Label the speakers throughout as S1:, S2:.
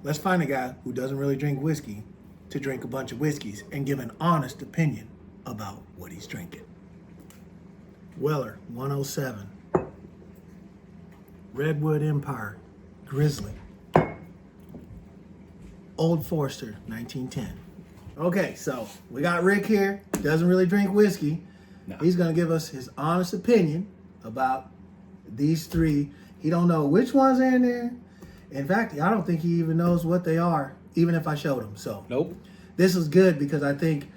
S1: Let's find a guy who doesn't really drink whiskey to drink a bunch of whiskeys and give an honest opinion about what he's drinking. Weller, 107. Redwood Empire, Grizzly. Old Forester, 1910. Okay, so we got Rick here. Doesn't really drink whiskey.
S2: No.
S1: He's going to give us his honest opinion about these three. He don't know which ones are in there. In fact, I don't think he even knows what they are, even if I showed him. So
S2: Nope.
S1: this is good because I think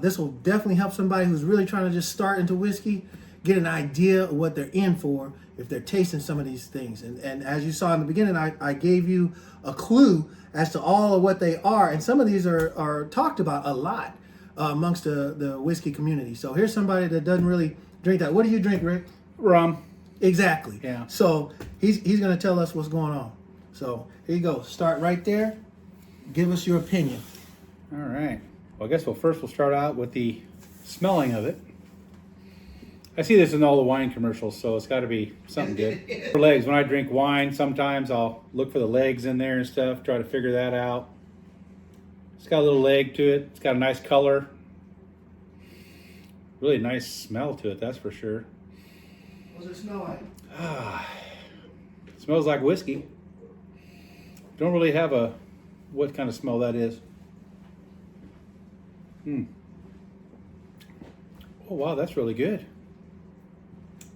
S1: this will definitely help somebody who's really trying to just start into whiskey get an idea of what they're in for if they're tasting some of these things. And as you saw in the beginning, I gave you a clue as to all of what they are. And some of these are talked about a lot amongst the whiskey community. So here's somebody that doesn't really drink that. What do you drink, Rick?
S2: Rum.
S1: Exactly.
S2: Yeah.
S1: So he's going to tell us what's going on. So here you go. Start right there. Give us your opinion.
S2: All right. Well, I guess we'll start out with the smelling of it. I see this in all the wine commercials, so it's got to be something good. For legs, when I drink wine, sometimes I'll look for the legs in there and stuff, try to figure that out. It's got a little leg to it. It's got a nice color. Really nice smell to it, that's for sure.
S1: What does it smell like?
S2: It smells like whiskey. Don't really have what kind of smell that is. Oh wow, that's really good.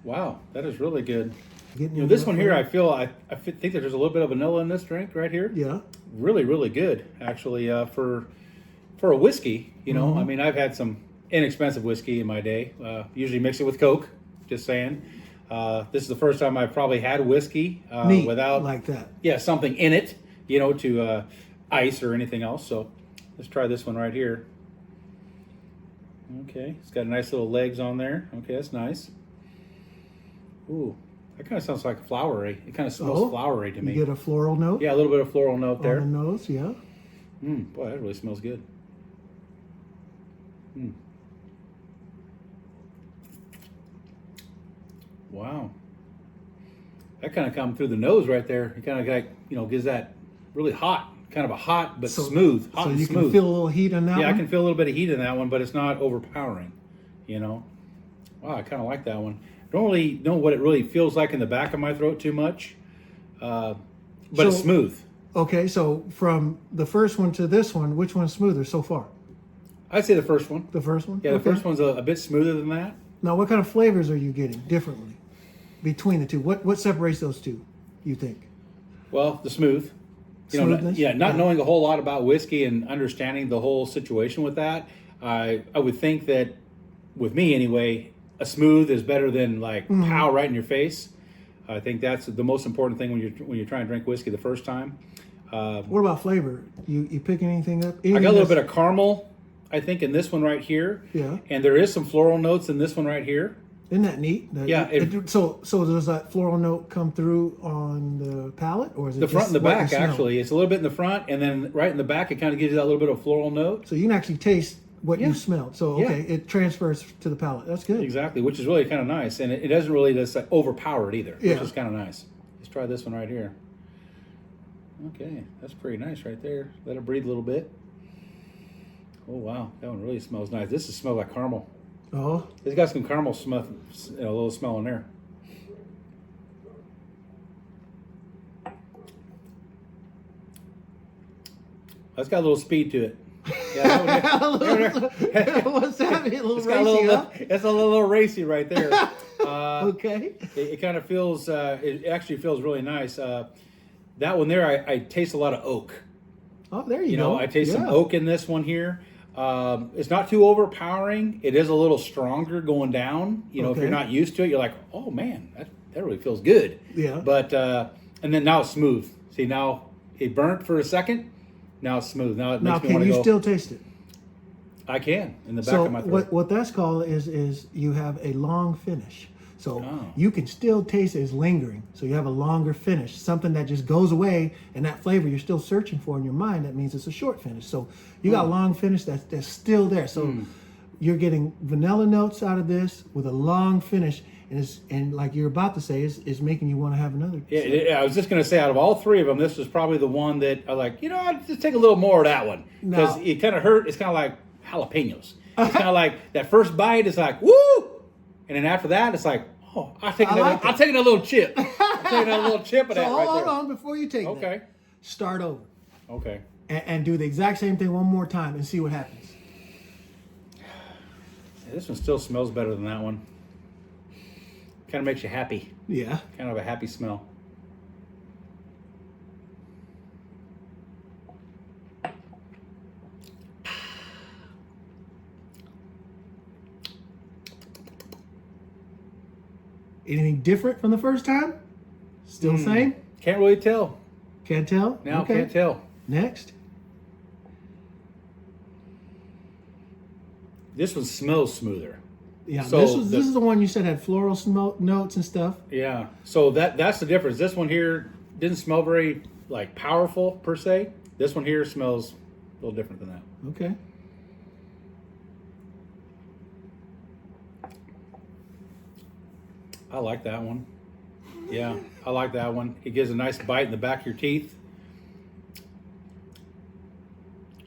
S2: Wow, that is really good. This one here, I think there's a little bit of vanilla in this drink right here.
S1: Yeah.
S2: Really, really good, actually, for a whiskey. I mean, I've had some inexpensive whiskey in my day. Usually mix it with Coke. Just saying. This is the first time I've probably had whiskey without
S1: like that.
S2: Yeah, something in it, to ice or anything else. So let's try this one right here. Okay, it's got nice little legs on there. Okay, that's nice. Ooh, that kind of sounds like flowery. It kind of smells flowery to me.
S1: You get a floral note?
S2: Yeah, a little bit of floral note there.
S1: On the nose, yeah.
S2: Boy, that really smells good. Wow. That kind of comes through the nose right there. It kind of like, gives that really hot, kind of a hot but smooth. Hot
S1: so
S2: and
S1: you
S2: smooth.
S1: Can feel a little heat in that one?
S2: Yeah, I can feel a little bit of heat in that one, but it's not overpowering, Wow, I kind of like that one. Don't really know what it really feels like in the back of my throat too much, but it's smooth.
S1: Okay, so from the first one to this one, which one's smoother so far?
S2: I'd say the first one.
S1: The first one?
S2: Yeah, the first one's a bit smoother than that.
S1: Now, what kind of flavors are you getting differently between the two? What separates those two, you think?
S2: Well, the smooth.
S1: Smoothness?
S2: Not knowing a whole lot about whiskey and understanding the whole situation with that, I would think that, with me anyway, a smooth is better than like pow right in your face. I think that's the most important thing when you're trying to drink whiskey the first time.
S1: What about flavor? You picking anything up?
S2: I got a little bit of caramel, I think, in this one right here.
S1: Yeah.
S2: And there is some floral notes in this one right here.
S1: Isn't that neat? So does that floral note come through on the palate, or is it
S2: the front and the back? Actually, it's a little bit in the front, and then right in the back, it kind of gives you that little bit of floral note.
S1: So you can actually taste what you smelled. So it transfers to the palate. That's good.
S2: Exactly, which is really kind of nice, and it doesn't really just overpower it either, which is kind of nice. Let's try this one right here. Okay, that's pretty nice right there. Let it breathe a little bit. Oh wow, that one really smells nice. This smells like caramel.
S1: Oh,
S2: It's got some caramel smell, a little smell in there. That's got a little speed to it. Yeah,
S1: what's that mean? A little
S2: it's
S1: racy, huh?
S2: It's a little racy right there.
S1: Okay.
S2: It kind of feels. It actually feels really nice. That one there, I taste a lot of oak.
S1: Oh, there you go.
S2: I taste some oak in this one here. It's not too overpowering. It is a little stronger going down. If you're not used to it, you're like, oh man, that really feels good.
S1: Yeah.
S2: But and then now it's smooth. See, now it burnt for a second. Now it's smooth. Now it makes me want to go.
S1: Can you still taste it?
S2: I can in the back of my throat.
S1: So what that's called is you have a long finish. So you can still taste it as lingering. So you have a longer finish, something that just goes away, and that flavor you're still searching for in your mind, that means it's a short finish. So you got a long finish that's still there. So you're getting vanilla notes out of this with a long finish, and like you're about to say, it's making you want to have another.
S2: Yeah, I was just going to say, out of all three of them, this was probably the one that I was like, I'll just take a little more of that one because it kind of hurt. It's kind of like jalapenos. It's kind of like that first bite is like, woo, and then after that, it's like, oh, I'll take a little chip. I'm taking a little chip of that right there.
S1: Hold on before you take that. Start over.
S2: Okay.
S1: And do the exact same thing one more time and see what happens.
S2: Yeah, this one still smells better than that one. Kind of makes you happy.
S1: Yeah.
S2: Kind of a happy smell.
S1: Anything different from the first time? Still the same?
S2: Can't really tell.
S1: Can't tell?
S2: No, can't tell.
S1: Next.
S2: This one smells smoother.
S1: Yeah,
S2: so
S1: this is the one you said had floral notes and stuff.
S2: Yeah, so that's the difference. This one here didn't smell very like powerful per se. This one here smells a little different than that.
S1: Okay.
S2: I like that one. Yeah, I like that one. It gives a nice bite in the back of your teeth.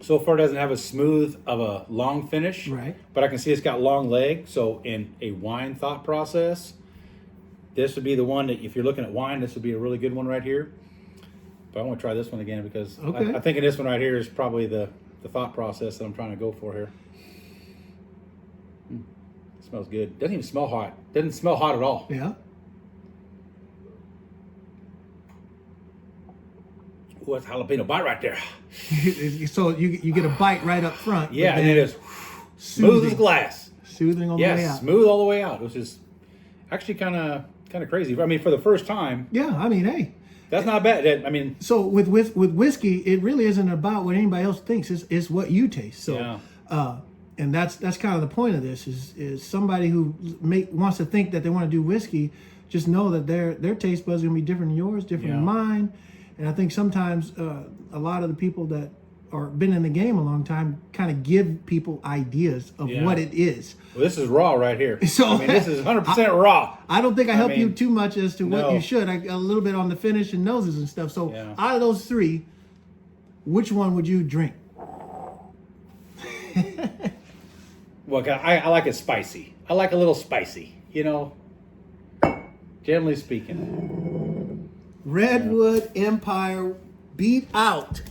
S2: So far, it doesn't have as smooth of a long finish,
S1: right?
S2: But I can see it's got long legs. So in a wine thought process, this would be the one that if you're looking at wine, this would be a really good one right here. But I want to try this one again because I think this one right here is probably the thought process that I'm trying to go for here. It smells good. Doesn't even smell hot. Doesn't smell hot at all.
S1: Yeah.
S2: Oh, that's jalapeno bite right there.
S1: So you get a bite right up front.
S2: Yeah, and it is smooth as glass.
S1: Soothing all the way out.
S2: Smooth all the way out. Which is actually kind of crazy. I mean, for the first time.
S1: Yeah, I mean, hey.
S2: That's not bad. I mean.
S1: So with whiskey, it really isn't about what anybody else thinks. It's what you taste. So, and that's kind of the point of this is somebody who wants to think that they want to do whiskey, just know that their taste buds are gonna be different than yours, different than mine. And I think sometimes a lot of the people that are been in the game a long time kind of give people ideas of what it is.
S2: Well, this is raw right here.
S1: So
S2: I mean, this is 100% raw.
S1: I don't think I help you too much as to what you should. A little bit on the finish and noses and stuff. So out of those three, which one would you drink?
S2: Well, I like it spicy. I like a little spicy, generally speaking.
S1: Redwood Empire beat out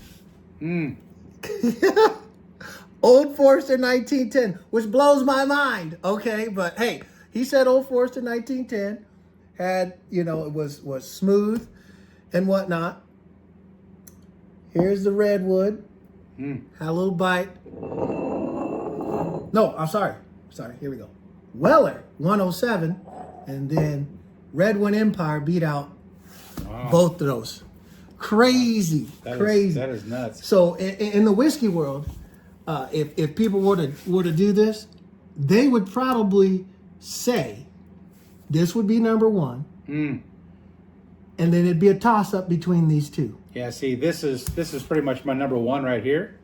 S1: Old Forester 1910, which blows my mind. Okay, but hey, he said Old Forester 1910 had, it was smooth and whatnot. Here's the Redwood. Had a little bite. No, I'm sorry. Here we go. Weller 107, and then Redwood Empire beat out both of those. Crazy.
S2: That is nuts.
S1: So in the whiskey world, if people were to do this, they would probably say this would be number one, and then it'd be a toss up between these two.
S2: Yeah. See, this is pretty much my number one right here.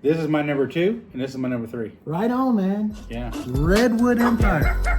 S2: This is my number two, and this is my number three.
S1: Right on, man.
S2: Yeah.
S1: Redwood Empire.